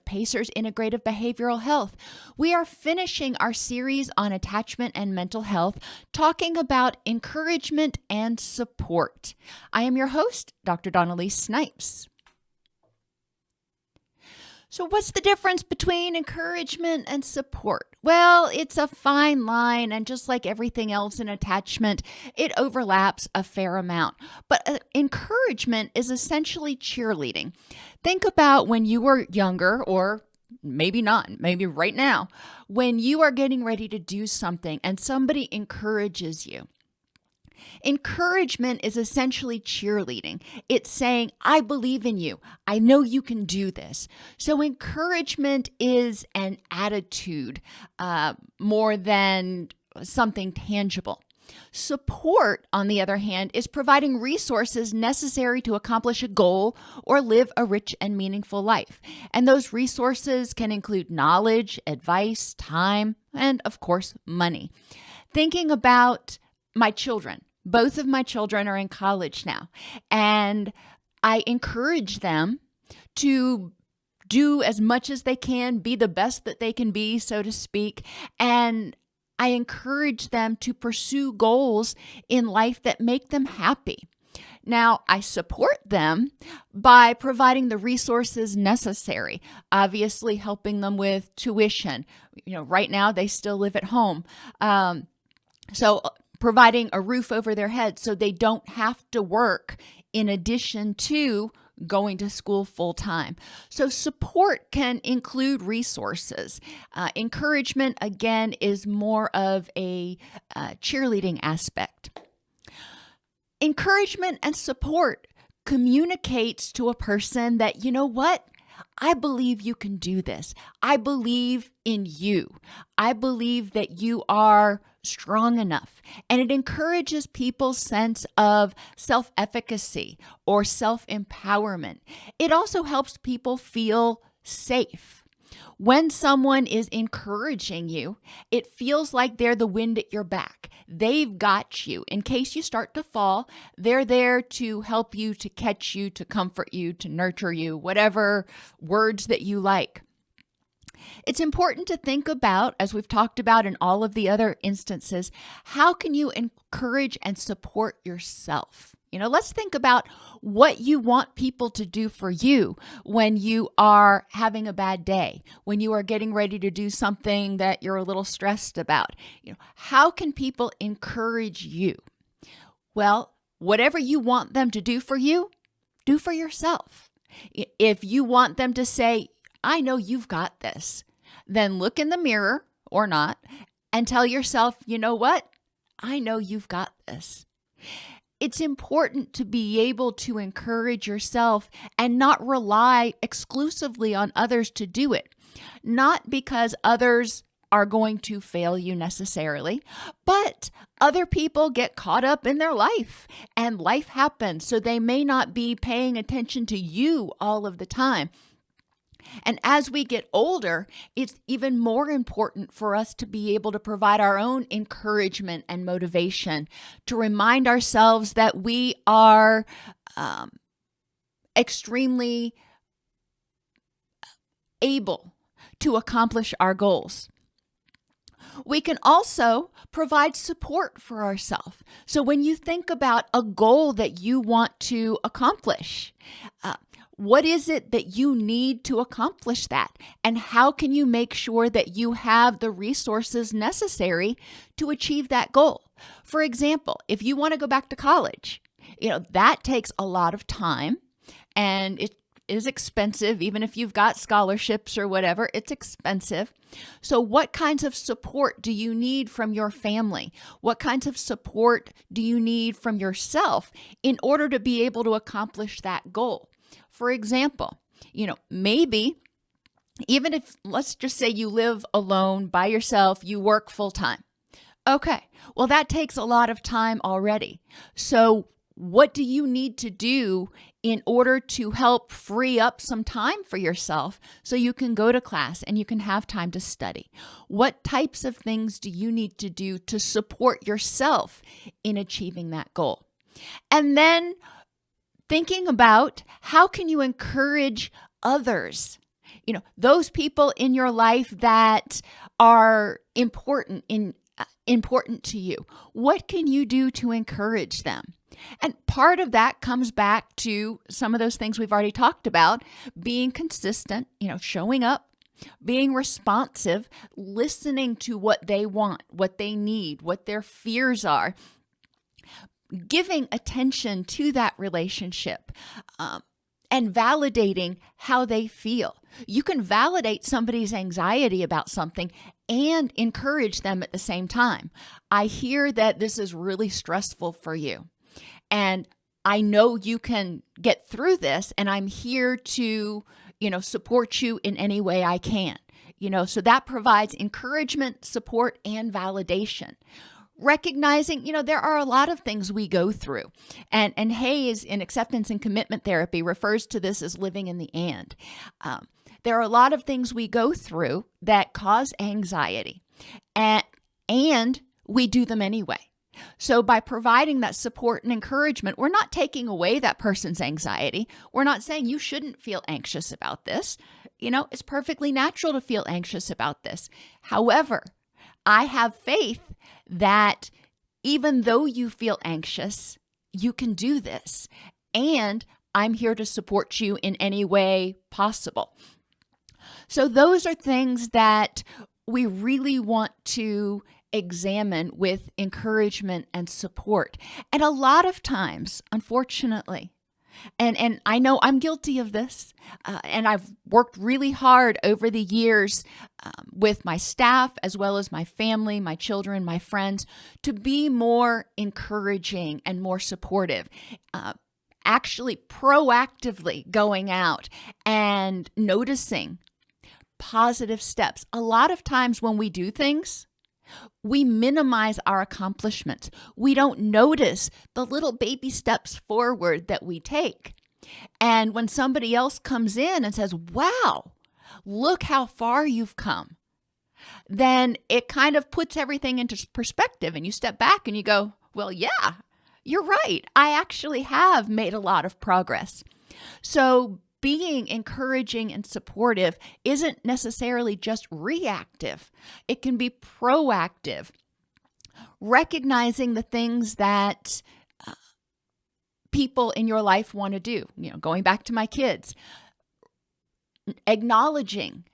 PACER's Integrative Behavioral Health. We are finishing our series on attachment and mental health, talking about encouragement and support. I am your host, Dr. Elise Snipes. So what's the difference between encouragement and support? Well, it's a fine line, and just like everything else in attachment, it overlaps a fair amount. But encouragement is essentially cheerleading. Think about when you were younger, or maybe not, maybe right now, when you are getting ready to do something and somebody encourages you. Encouragement is essentially cheerleading. It's saying, I believe in you. I know you can do this. So encouragement is an attitude more than something tangible. Support, on the other hand, is providing resources necessary to accomplish a goal or live a rich and meaningful life. And those resources can include knowledge, advice, time, and of course, money. Thinking about my children. Both of my children are in college now, and I encourage them to do as much as they can, be the best that they can be, so to speak, and I encourage them to pursue goals in life that make them happy. Now, I support them by providing the resources necessary, obviously helping them with tuition. Right now they still live at home. So providing a roof over their head so they don't have to work in addition to going to school full time. So support can include resources. Encouragement, again, is more of a cheerleading aspect. Encouragement and support communicates to a person that, you know what? I believe you can do this. I believe in you. I believe that you are strong enough. And it encourages people's sense of self-efficacy or self-empowerment. It also helps people feel safe. When someone is encouraging you, it feels like they're the wind at your back. They've got you. In case you start to fall, they're there to help you, to catch you, to comfort you, to nurture you, whatever words that you like. It's important to think about, as we've talked about in all of the other instances, how can you encourage and support yourself? Let's think about what you want people to do for you when you are having a bad day, when you are getting ready to do something that you're a little stressed about. How can people encourage you? Well, whatever you want them to do for you, do for yourself. If you want them to say, I know you've got this, then look in the mirror or not and tell yourself, you know what? I know you've got this. It's important to be able to encourage yourself and not rely exclusively on others to do it. Not because others are going to fail you necessarily, but other people get caught up in their life and life happens, so they may not be paying attention to you all of the time. And as we get older, it's even more important for us to be able to provide our own encouragement and motivation, to remind ourselves that we are extremely able to accomplish our goals. We can also provide support for ourselves. So when you think about a goal that you want to accomplish, what is it that you need to accomplish that? And how can you make sure that you have the resources necessary to achieve that goal? For example, if you want to go back to college, that takes a lot of time and it is expensive. Even if you've got scholarships or whatever, it's expensive. So what kinds of support do you need from your family? What kinds of support do you need from yourself in order to be able to accomplish that goal? For example, maybe even if, let's just say you live alone by yourself, you work full time. Okay, well, that takes a lot of time already. So what do you need to do in order to help free up some time for yourself so you can go to class and you can have time to study? What types of things do you need to do to support yourself in achieving that goal? And then thinking about how can you encourage others those people in your life that are important to you. What can you do to encourage them? And part of that comes back to some of those things we've already talked about, being consistent, showing up, being responsive, listening to what they want, what they need, what their fears are, giving attention to that relationship, and validating how they feel. You can validate somebody's anxiety about something and encourage them at the same time. I hear that this is really stressful for you, and I know you can get through this, and I'm here to, support you in any way I can. So that provides encouragement, support, and validation. Recognizing, there are a lot of things we go through. And Hayes in Acceptance and Commitment Therapy refers to this as living in the and. There are a lot of things we go through that cause anxiety, and we do them anyway. So by providing that support and encouragement, we're not taking away that person's anxiety. We're not saying you shouldn't feel anxious about this. It's perfectly natural to feel anxious about this. However, I have faith that even though you feel anxious, you can do this. And I'm here to support you in any way possible. So those are things that we really want to examine with encouragement and support. And a lot of times, unfortunately, and I know I'm guilty of this, and I've worked really hard over the years with my staff, as well as my family, my children, my friends, to be more encouraging and more supportive. Actually proactively going out and noticing positive steps. A lot of times when we do things, we minimize our accomplishments. We don't notice the little baby steps forward that we take. And when somebody else comes in and says, wow, look how far you've come, then it kind of puts everything into perspective, and you step back and you go, well, yeah, you're right. I actually have made a lot of progress. So being encouraging and supportive isn't necessarily just reactive. It can be proactive, recognizing the things that people in your life want to do. Going back to my kids, acknowledging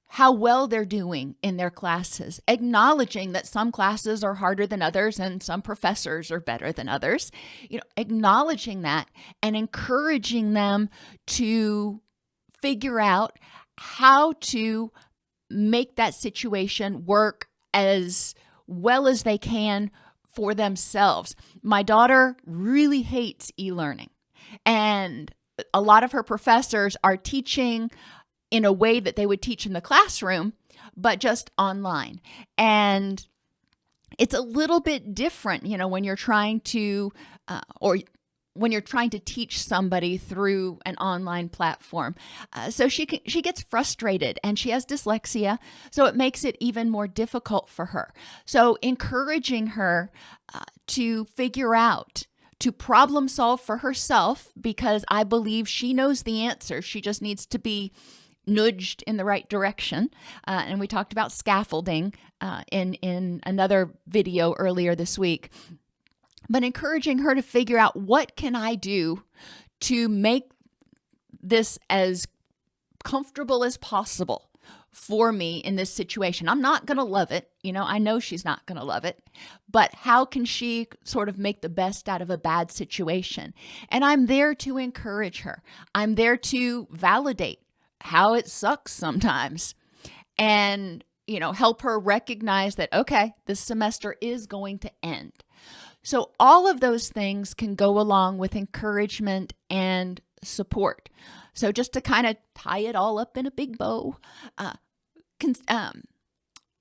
how well they're doing in their classes, acknowledging that some classes are harder than others and some professors are better than others, acknowledging that and encouraging them to figure out how to make that situation work as well as they can for themselves. My daughter really hates e-learning, and a lot of her professors are teaching in a way that they would teach in the classroom, but just online. And it's a little bit different, when you're trying to, when you're trying to teach somebody through an online platform. So she gets frustrated, and she has dyslexia, so it makes it even more difficult for her. So encouraging her to figure out, to problem solve for herself, because I believe she knows the answer. She just needs to be nudged in the right direction. And we talked about scaffolding in another video earlier this week. But encouraging her to figure out, what can I do to make this as comfortable as possible for me in this situation? I'm not going to love it. I know she's not going to love it, but how can she sort of make the best out of a bad situation? And I'm there to encourage her. I'm there to validate how it sucks sometimes, and, help her recognize that, okay, this semester is going to end. So all of those things can go along with encouragement and support. So just to kind of tie it all up in a big bow,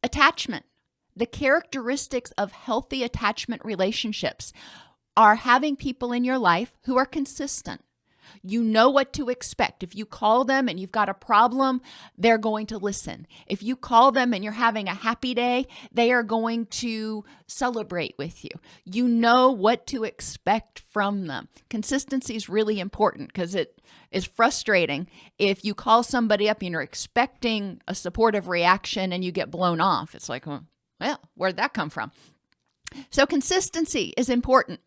attachment. The characteristics of healthy attachment relationships are having people in your life who are consistent, You know what to expect. If you call them and you've got a problem, they're going to listen. If you call them and you're having a happy day, they are going to celebrate with you. You know what to expect from them. Consistency is really important because it is frustrating if you call somebody up and you're expecting a supportive reaction and you get blown off. It's like, well, where'd that come from? So consistency is important.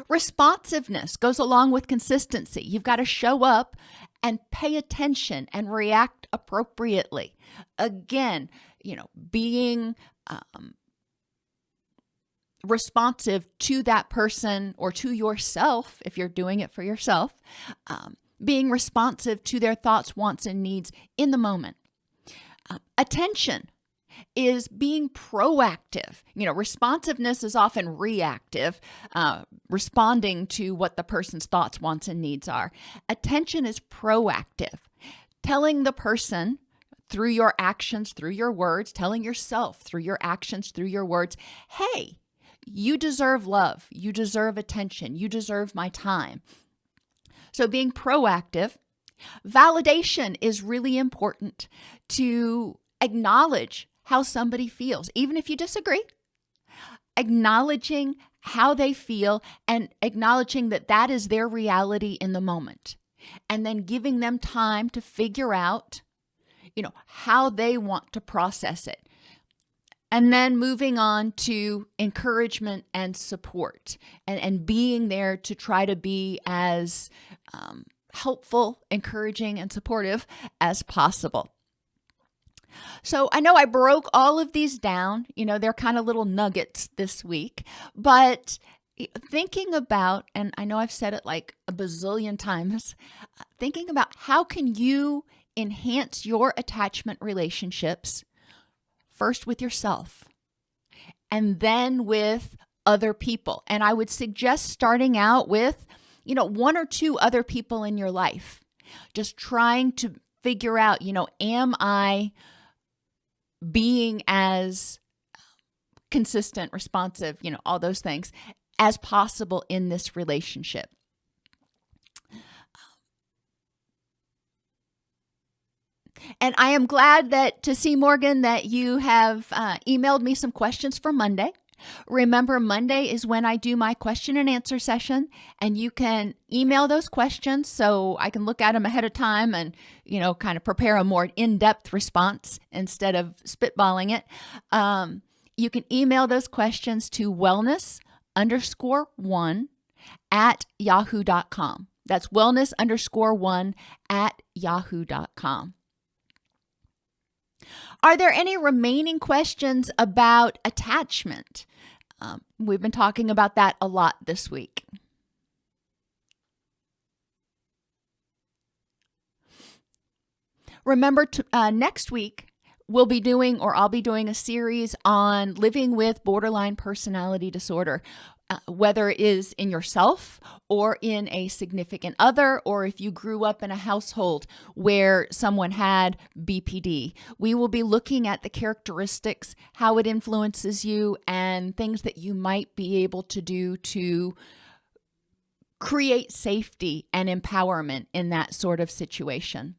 Responsiveness goes along with consistency. You've got to show up and pay attention and react appropriately. Again, being responsive to that person or to yourself, if you're doing it for yourself, being responsive to their thoughts, wants, and needs in the moment. Attention is being proactive. Responsiveness is often reactive, responding to what the person's thoughts, wants, and needs are. Attention is proactive, telling the person through your actions, through your words, telling yourself through your actions, through your words, hey, you deserve love, you deserve attention, you deserve my time. So being proactive. Validation is really important, to acknowledge how somebody feels, even if you disagree. Acknowledging how they feel and acknowledging that that is their reality in the moment. And then giving them time to figure out, how they want to process it. And then moving on to encouragement and support and being there to try to be as helpful, encouraging, and supportive as possible. So I know I broke all of these down. They're kind of little nuggets this week, but thinking about, and I know I've said it like a bazillion times, thinking about how can you enhance your attachment relationships, first with yourself and then with other people. And I would suggest starting out with, one or two other people in your life, just trying to figure out, am I being as consistent, responsive, all those things as possible in this relationship. And I am glad to see, Morgan, that you have emailed me some questions for Monday. Remember, Monday is when I do my question and answer session, and you can email those questions so I can look at them ahead of time and, kind of prepare a more in-depth response instead of spitballing it. You can email those questions to wellness_1@yahoo.com. That's wellness_1@yahoo.com. Are there any remaining questions about attachment? We've been talking about that a lot this week. Remember, next week, I'll be doing a series on living with borderline personality disorder, whether it is in yourself or in a significant other, or if you grew up in a household where someone had BPD. We will be looking at the characteristics, how it influences you, and things that you might be able to do to create safety and empowerment in that sort of situation.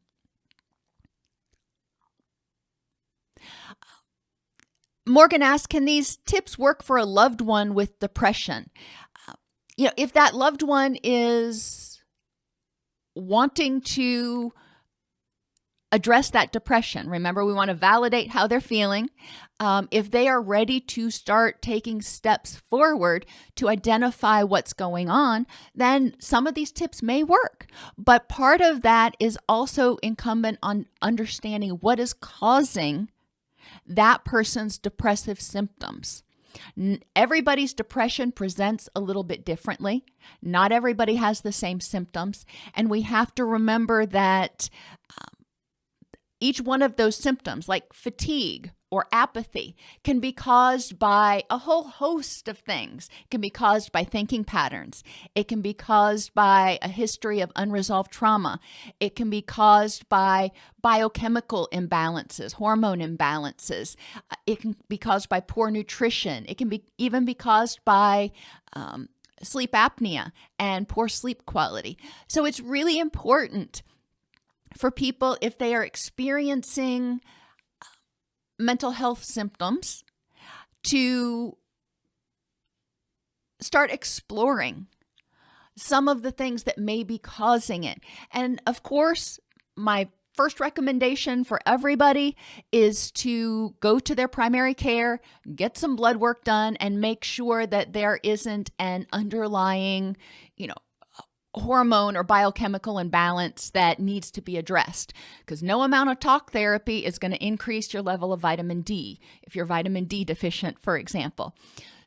Morgan asks, can these tips work for a loved one with depression? If that loved one is wanting to address that depression, remember, we want to validate how they're feeling. If they are ready to start taking steps forward to identify what's going on, then some of these tips may work. But part of that is also incumbent on understanding what is causing that person's depressive symptoms. Everybody's depression presents a little bit differently. Not everybody has the same symptoms. And we have to remember that each one of those symptoms, like fatigue or apathy, can be caused by a whole host of things. It can be caused by thinking patterns. It can be caused by a history of unresolved trauma. It can be caused by biochemical imbalances, hormone imbalances. It can be caused by poor nutrition. It can even be caused by sleep apnea and poor sleep quality. So it's really important for people, if they are experiencing mental health symptoms, to start exploring some of the things that may be causing it. And of course, my first recommendation for everybody is to go to their primary care, get some blood work done, and make sure that there isn't an underlying, hormone or biochemical imbalance that needs to be addressed, because no amount of talk therapy is going to increase your level of vitamin D if you're vitamin D deficient, for example.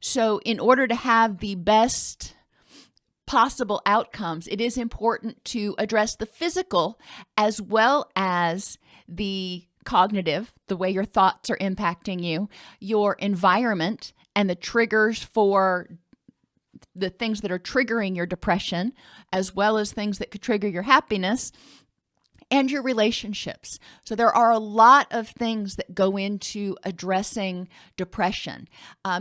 So in order to have the best possible outcomes, it is important to address the physical as well as the cognitive, the way your thoughts are impacting you, your environment, and the triggers for the things that are triggering your depression, as well as things that could trigger your happiness, and your relationships. So there are a lot of things that go into addressing depression.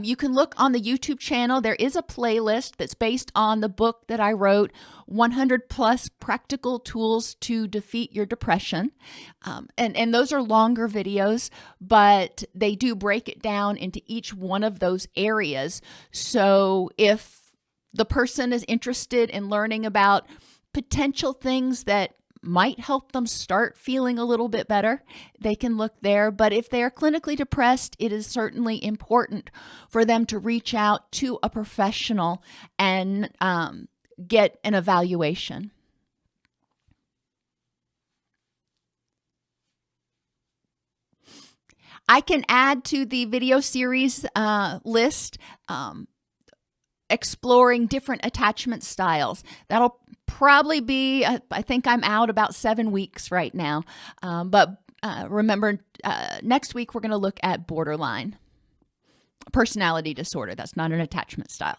You can look on the YouTube channel. There is a playlist that's based on the book that I wrote, 100 Plus Practical Tools to Defeat Your Depression. And those are longer videos, but they do break it down into each one of those areas. So if the person is interested in learning about potential things that might help them start feeling a little bit better, they can look there. But if they are clinically depressed, it is certainly important for them to reach out to a professional and get an evaluation. I can add to the video series list exploring different attachment styles. That'll probably be, I think I'm out about 7 weeks right now. But remember, next week we're going to look at borderline personality disorder. That's not an attachment style.